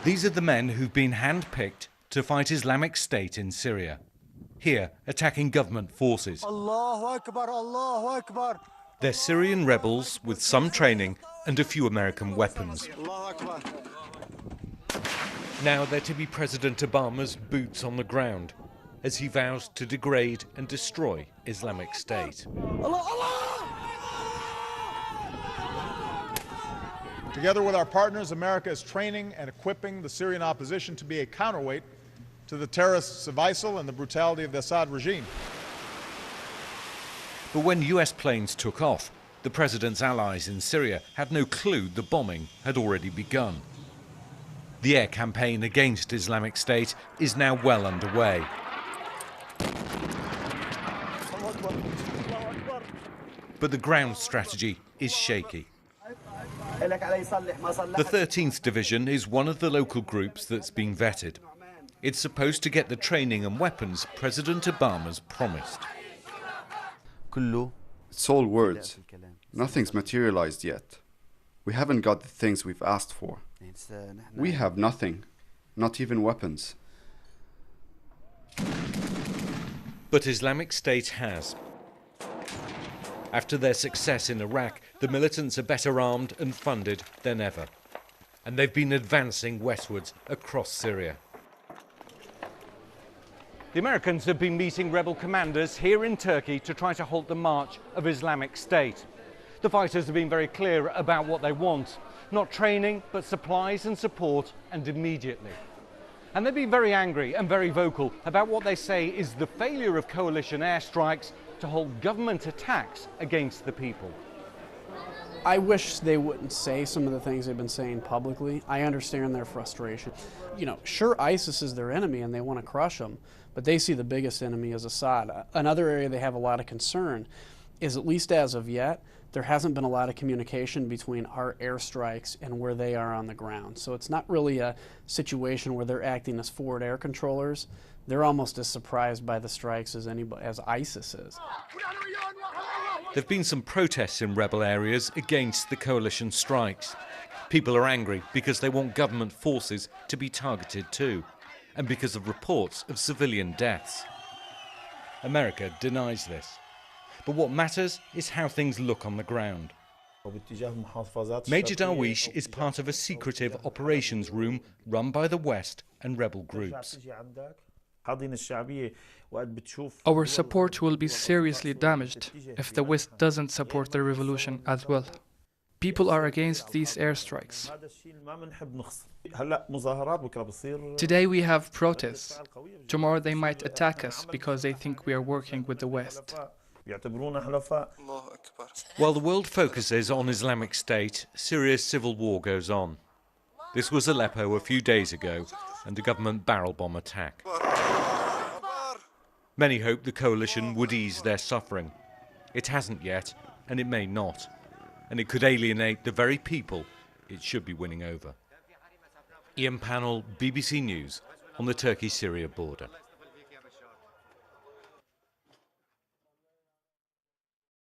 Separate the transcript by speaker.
Speaker 1: These are the men who've been handpicked to fight Islamic State in Syria, here attacking government forces.
Speaker 2: Allahu Akbar, Allahu Akbar.
Speaker 1: They're Syrian rebels with some training and a few American weapons. Now they're to be President Obama's boots on the ground as he vows to degrade and destroy Islamic State.
Speaker 3: Together with our partners, America is training and equipping the Syrian opposition to be a counterweight to the terrorists of ISIL and the brutality of the Assad regime.
Speaker 1: But when US planes took off, the president's allies in Syria had no clue the bombing had already begun. The air campaign against Islamic State is now well underway. But the ground strategy is shaky. The 13th Division is one of the local groups that's been vetted. It's supposed to get the training and weapons President Obama's promised.
Speaker 4: It's all words. Nothing's materialized yet. We haven't got the things we've asked for. We have nothing, not even weapons.
Speaker 1: But Islamic State has. After their success in Iraq, the militants are better armed and funded than ever. And they've been advancing westwards across Syria. The Americans have been meeting rebel commanders here in Turkey to try to halt the march of Islamic State. The fighters have been very clear about what they want. Not training, but supplies and support, and immediately. And they've been very angry and very vocal about what they say is the failure of coalition airstrikes to halt government attacks against the people.
Speaker 5: I wish they wouldn't say some of the things they've been saying publicly. I understand their frustration. You know, sure, ISIS is their enemy and they want to crush them, but they see the biggest enemy as Assad. Another area they have a lot of concern is, at least as of yet, there hasn't been a lot of communication between our airstrikes and where they are on the ground. So it's not really a situation where they're acting as forward air controllers. They're almost as surprised by the strikes as ISIS is.
Speaker 1: There have been some protests in rebel areas against the coalition strikes. People are angry because they want government forces to be targeted too, and because of reports of civilian deaths. America denies this. But what matters is how things look on the ground. Major Darwish is part of a secretive operations room run by the West and rebel groups.
Speaker 6: Our support will be seriously damaged if the West doesn't support the revolution as well. People are against these airstrikes. Today we have protests. Tomorrow they might attack us because they think we are working with the West.
Speaker 1: While the world focuses on Islamic State, Syria's civil war goes on. This was Aleppo a few days ago, and a government barrel bomb attack. Many hoped the coalition would ease their suffering. It hasn't yet, and it may not. And it could alienate the very people it should be winning over. Ian Pannell, BBC News, on the Turkey-Syria border.